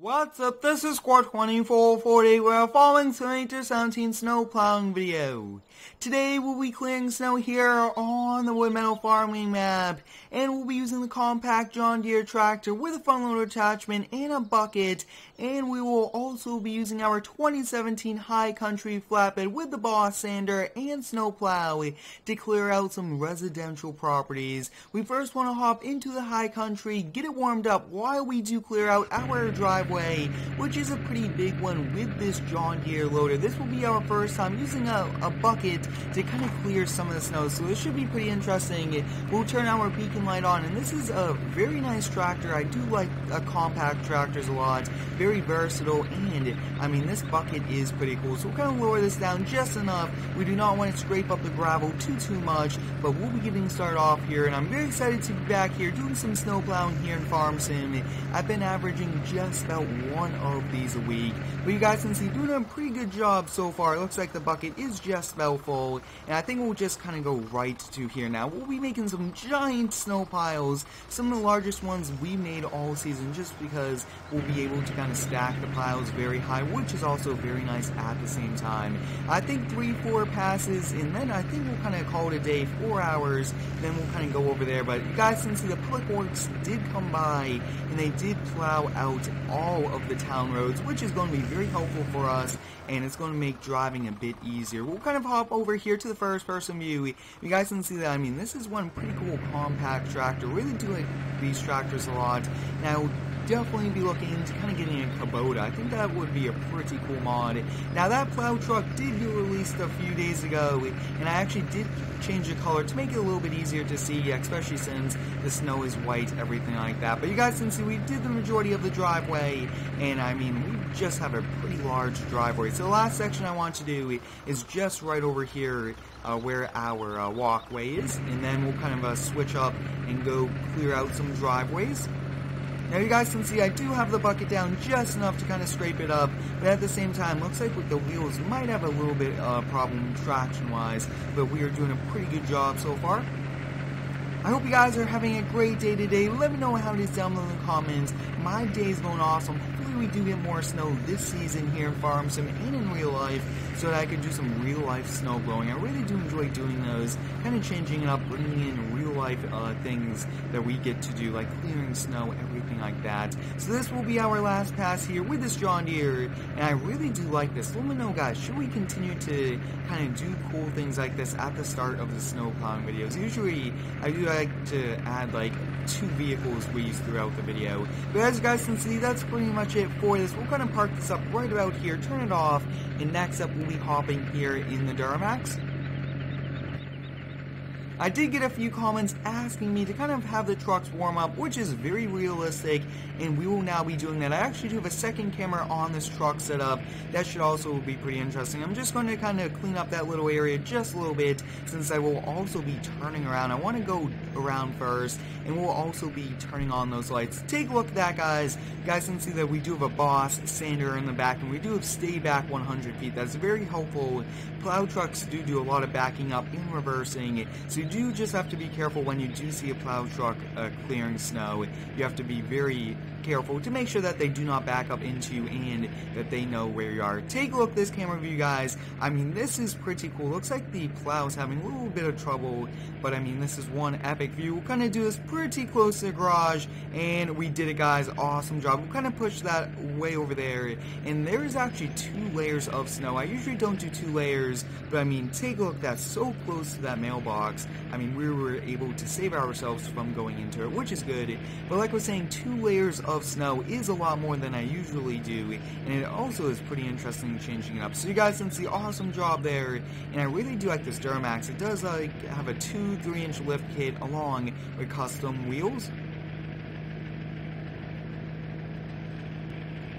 What's up, this is Squad 2440, we're following Winter 17 snow plowing video. Today we'll be clearing snow here on the Woodmeadow Farming Map, and we'll be using the compact John Deere tractor with a front loader attachment and a bucket, and we will also be using our 2017 High Country Flatbed with the Boss sander and snow plow to clear out some residential properties. We first want to hop into the High Country, get it warmed up while we do clear out our driveway, which is a pretty big one with this John Deere loader. This will be our first time using a bucket to kind of clear some of the snow, so this should be pretty interesting. We'll turn our beacon light on, and this is a very nice tractor. I do like compact tractors a lot, very versatile, and I mean this bucket is pretty cool. So we'll kind of lower this down just enough. We do not want to scrape up the gravel too much, but we'll be getting started off here, and I'm very excited to be back here doing some snow plowing here in Farm Sim. I've been averaging just about one of these a week, but you guys can see doing a pretty good job so far. It looks like the bucket is just about full, and I think we'll just kind of go right to here now. We'll be making some giant snow piles, some of the largest ones we made all season, just because we'll be able to kind of stack the piles very high, which is also very nice at the same time. I think 3-4 passes, and then I think we'll kind of call it a day, 4 hours, then we'll kind of go over there. But you guys can see the Public Works did come by, and they did plow out all of the town roads, which is going to be very helpful for us, and it's going to make driving a bit easier. We'll kind of hop over here to the first person view. You guys can see that, I mean, this is one pretty cool compact tractor. Really do like these tractors a lot. Now, definitely be looking into kind of getting a Kubota. I think that would be a pretty cool mod. Now, that plow truck did get released a few days ago, and I actually did change the color to make it a little bit easier to see, especially since the snow is white, everything like that. But you guys can see we did the majority of the driveway, and I mean, we just have a pretty large driveway. So the last section I want to do is just right over here where our walkway is, and then we'll kind of switch up and go clear out some driveways. Now you guys can see I do have the bucket down just enough to kind of scrape it up, but at the same time, looks like with the wheels might have a little bit problem traction-wise, but we are doing a pretty good job so far. I hope you guys are having a great day today. Let me know how it is down below in the comments. My day is going awesome. Hopefully we do get more snow this season here in Farm Sim and in real life, so that I can do some real life snow blowing. I really do enjoy doing those, kind of changing it up, bringing in real life things that we get to do, like clearing snow, everything like that. So this will be our last pass here with this John Deere, and I really do like this. Let me know, guys, should we continue to kind of do cool things like this at the start of the snow plowing videos? Usually I do like to add like 2 vehicles we use throughout the video. But as you guys can see, that's pretty much it for this. We'll kind of park this up right about here, turn it off, and next up we'll be hopping here in the Duramax. I did get a few comments asking me to kind of have the trucks warm up, which is very realistic, and we will now be doing that. I actually do have a second camera on this truck setup. That should also be pretty interesting. I'm just going to kind of clean up that little area just a little bit, since I will also be turning around. I want to go around first, and we'll also be turning on those lights. Take a look at that, guys. You guys can see that we do have a Boss sander in the back, and we do have stay back 100 feet. That's very helpful. Plow trucks do a lot of backing up and reversing, so you do just have to be careful when you do see a plow truck clearing snow. You have to be very careful to make sure that they do not back up into you and that they know where you are. Take a look at this camera view, guys. I mean, this is pretty cool. Looks like the plow is having a little bit of trouble, but I mean, this is one epic view. We'll kind of do this pretty close to the garage, and we did it, guys. Awesome job. We'll kind of push that way over there, and there is actually 2 layers of snow. I usually don't do 2 layers, but I mean, take a look. That's so close to that mailbox. I mean, we were able to save ourselves from going into it, which is good. But like I was saying, 2 layers of snow is a lot more than I usually do, and it also is pretty interesting changing it up. So you guys can see, awesome job there, and I really do like this Duramax. It does like have a 2-3 inch lift kit along with custom wheels.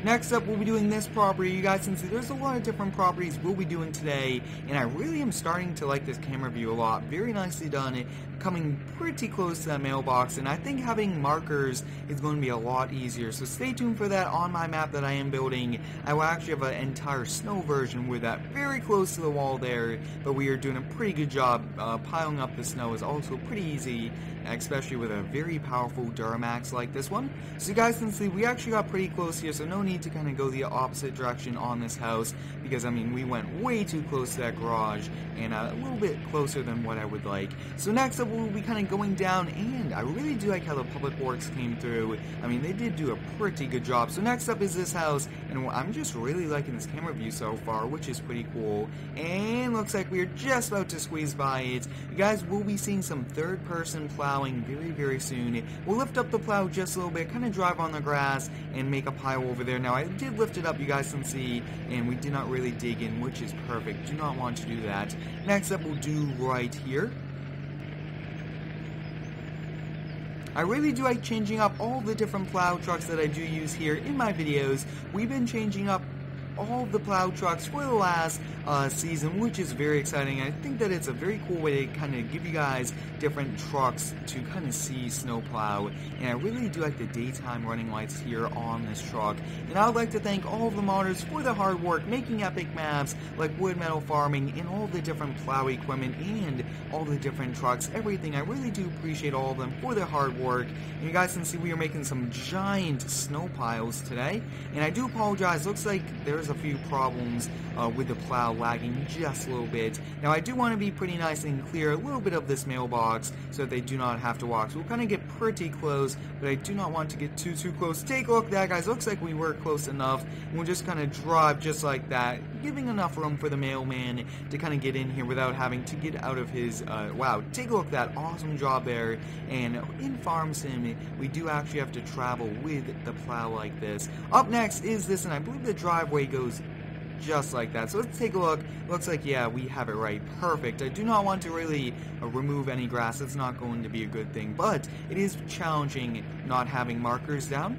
Next up, we'll be doing this property. You guys can see there's a lot of different properties we'll be doing today, and I really am starting to like this camera view a lot. Very nicely done. coming pretty close to that mailbox, and I think having markers is going to be a lot easier. So stay tuned for that on my map that I am building. I will actually have an entire snow version with that very close to the wall there, but we are doing a pretty good job. Piling up the snow is also pretty easy, especially with a very powerful Duramax like this one. So you guys can see we actually got pretty close here, so no need to kind of go the opposite direction on this house, because I mean we went way too close to that garage and a little bit closer than what I would like. So next up we'll be kind of going down, and I really do like how the public works came through. I mean they did do a pretty good job. So next up is this house, and I'm just really liking this camera view so far, which is pretty cool. And looks like we're just about to squeeze by it. You guys will be seeing some third-person plowing very soon. We'll lift up the plow just a little bit, kind of drive on the grass and make a pile over there. Now I did lift it up, you guys can see, and we did not really dig in, which is perfect. Do not want to do that. Next up we'll do right here. I really do like changing up all the different plow trucks that I do use here in my videos. We've been changing up all of the plow trucks for the last season, which is very exciting. I think that it's a very cool way to kind of give you guys different trucks to kind of see snow plow, and I really do like the daytime running lights here on this truck. And I would like to thank all of the modders for the hard work making epic maps like Woodmeadow Farming and all the different plow equipment and all the different trucks, everything. I really do appreciate all of them for their hard work. And you guys can see we are making some giant snow piles today, and I do apologize, looks like there's a few problems with the plow lagging just a little bit. Now I do want to be pretty nice and clear a little bit of this mailbox so that they do not have to walk. So we'll kind of get pretty close, but I do not want to get too close. Take a look at that, guys. Looks like we were close enough. And we'll just kind of drive just like that, giving enough room for the mailman to kind of get in here without having to get out of his, wow, take a look at that. Awesome job there. And in Farm Sim, we do actually have to travel with the plow like this. Up next is this, and I believe the driveway goes just like that. So let's take a look. Looks like, yeah, we have it right. Perfect. I do not want to really remove any grass. It's not going to be a good thing, but it is challenging not having markers down.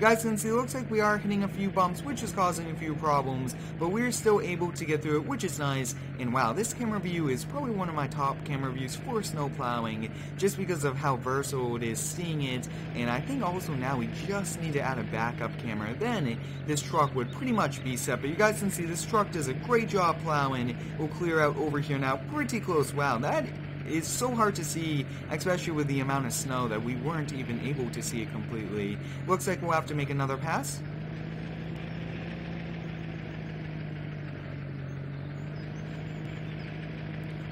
Guys can see, it looks like we are hitting a few bumps, which is causing a few problems, but we're still able to get through it, which is nice. And wow, this camera view is probably one of my top camera views for snow plowing, just because of how versatile it is seeing it. And I think also now we just need to add a backup camera, then this truck would pretty much be set. But you guys can see this truck does a great job plowing. We'll clear out over here now, pretty close. Wow, that is so hard to see, especially with the amount of snow that we weren't even able to see it completely. Looks like we'll have to make another pass.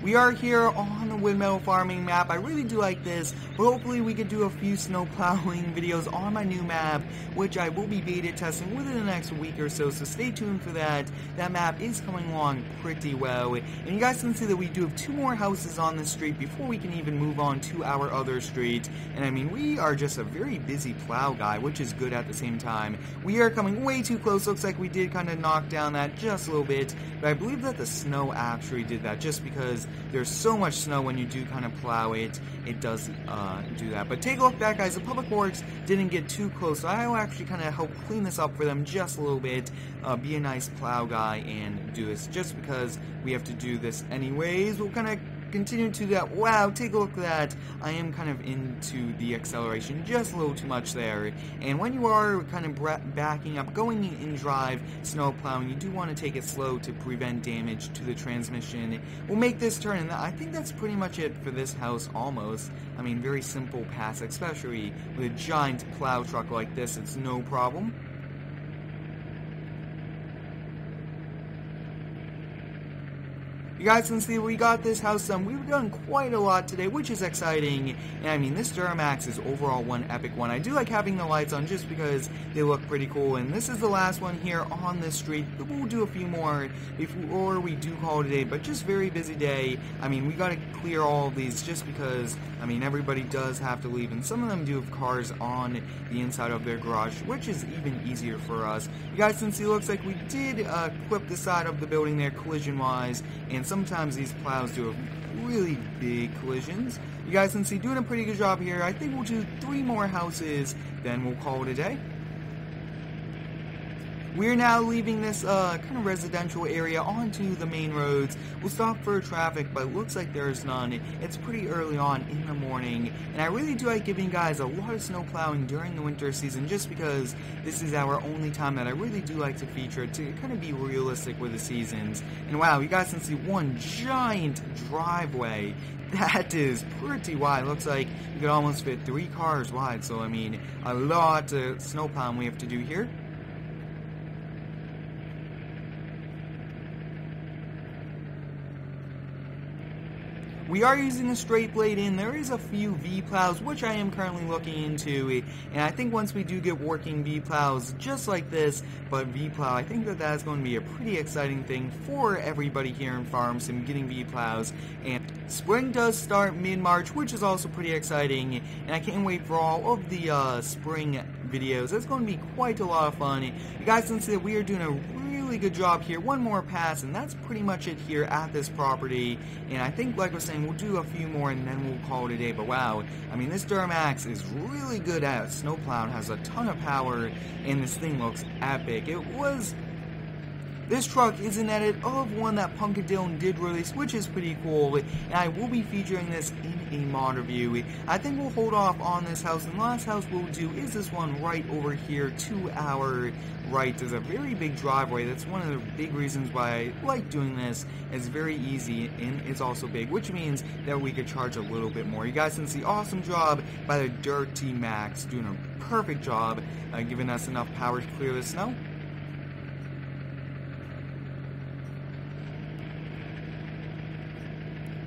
We are here on the Woodmeadow Farming Map. I really do like this, but hopefully we can do a few snow plowing videos on my new map, which I will be beta testing within the next week or so, so stay tuned for that. That map is coming along pretty well, and you guys can see that we do have 2 more houses on this street before we can even move on to our other street. And I mean, we are just a very busy plow guy, which is good at the same time. We are coming way too close. Looks like we did kind of knock down that just a little bit, but I believe that the snow actually did that, just because there's so much snow when you do kind of plow it, it does do that. But take a look back, guys. The Public Works didn't get too close, so I will actually kind of help clean this up for them just a little bit, be a nice plow guy and do this just because we have to do this anyways. We'll kind of continue to that. Wow, take a look at that. I am kind of into the acceleration just a little too much there. And when you are kind of backing up, going in drive, snow plowing, you do want to take it slow to prevent damage to the transmission. We'll make this turn, and I think that's pretty much it for this house almost. I mean, very simple pass, especially with a giant plow truck like this. It's no problem. You guys can see we got this house done. We've done quite a lot today, which is exciting. And I mean, this Duramax is overall one epic one. I do like having the lights on just because they look pretty cool. And this is the last one here on this street. We'll do a few more before we do call it a day, but just very busy day. I mean, we gotta clear all of these just because, I mean, everybody does have to leave. And some of them do have cars on the inside of their garage, which is even easier for us. You guys can see, it looks like we did clip the side of the building there collision-wise. And sometimes these plows do really big collisions. You guys can see doing a pretty good job here. I think we'll do 3 more houses, then we'll call it a day. We're now leaving this kind of residential area onto the main roads. We'll stop for traffic, but it looks like there's none. It's pretty early on in the morning, and I really do like giving guys a lot of snow plowing during the winter season just because this is our only time that I really do like to feature to kind of be realistic with the seasons. And wow, you guys can see one giant driveway. That is pretty wide. Looks like you could almost fit 3 cars wide, so I mean, a lot of snow plowing we have to do here. We are using a straight blade in. There is a few V-plows, which I am currently looking into, and I think once we do get working V-plows just like this, but V-plow, I think that is going to be a pretty exciting thing for everybody here in Farm Sim, getting V-plows. And spring does start mid-March, which is also pretty exciting, and I can't wait for all of the spring videos. It's going to be quite a lot of fun. You guys can see that we are doing a really good job here. One more pass, and that's pretty much it here at this property. And I think, like I was saying, we'll do a few more and then we'll call it a day. But wow, I mean, this Duramax is really good at snow plowing, has a ton of power, and this thing looks epic. This truck is an edit of one that Punkadillon did release, which is pretty cool, and I will be featuring this in a mod review. I think we'll hold off on this house, and the last house we'll do is this one right over here to our right. There's a very big driveway. That's one of the big reasons why I like doing this. It's very easy, and it's also big, which means that we could charge a little bit more. You guys can see, awesome job by the Duramax, doing a perfect job, giving us enough power to clear the snow.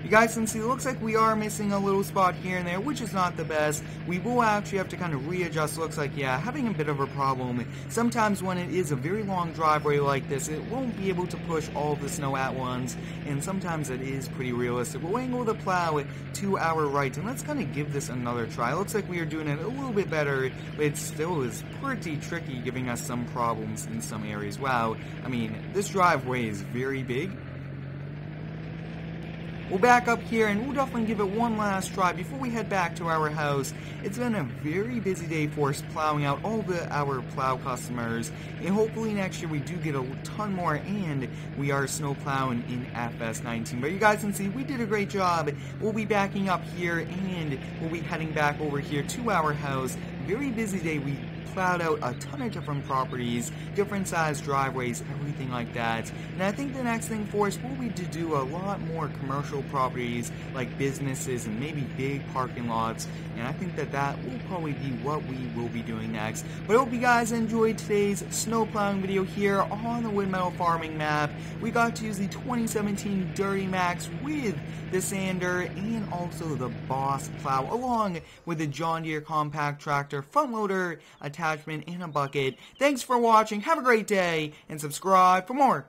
You guys can see, it looks like we are missing a little spot here and there, which is not the best. We will actually have to kind of readjust. Looks like, yeah, having a bit of a problem. Sometimes when it is a very long driveway like this, it won't be able to push all of the snow at once, and sometimes it is pretty realistic. We'll angle the plow to our right, and let's kind of give this another try. Looks like we are doing it a little bit better, but it still is pretty tricky, giving us some problems in some areas. Wow, I mean, this driveway is very big. We'll back up here and we'll definitely give it one last try before we head back to our house. It's been a very busy day for us plowing out all our plow customers, and hopefully next year we do get a ton more and we are snow plowing in FS19. But you guys can see we did a great job. We'll be backing up here and we'll be heading back over here to our house. Very busy day. We plowed out a ton of different properties, different sized driveways, everything like that. And I think the next thing for us will be to do a lot more commercial properties like businesses and maybe big parking lots. And I think that will probably be what we will be doing next. But I hope you guys enjoyed today's snow plowing video here on the Woodmeadow Farming Map. We got to use the 2017 Duramax with the sander and also the Boss plow, along with the John Deere compact tractor, front loader, attachment, and a bucket. Thanks for watching. Have a great day, and subscribe for more.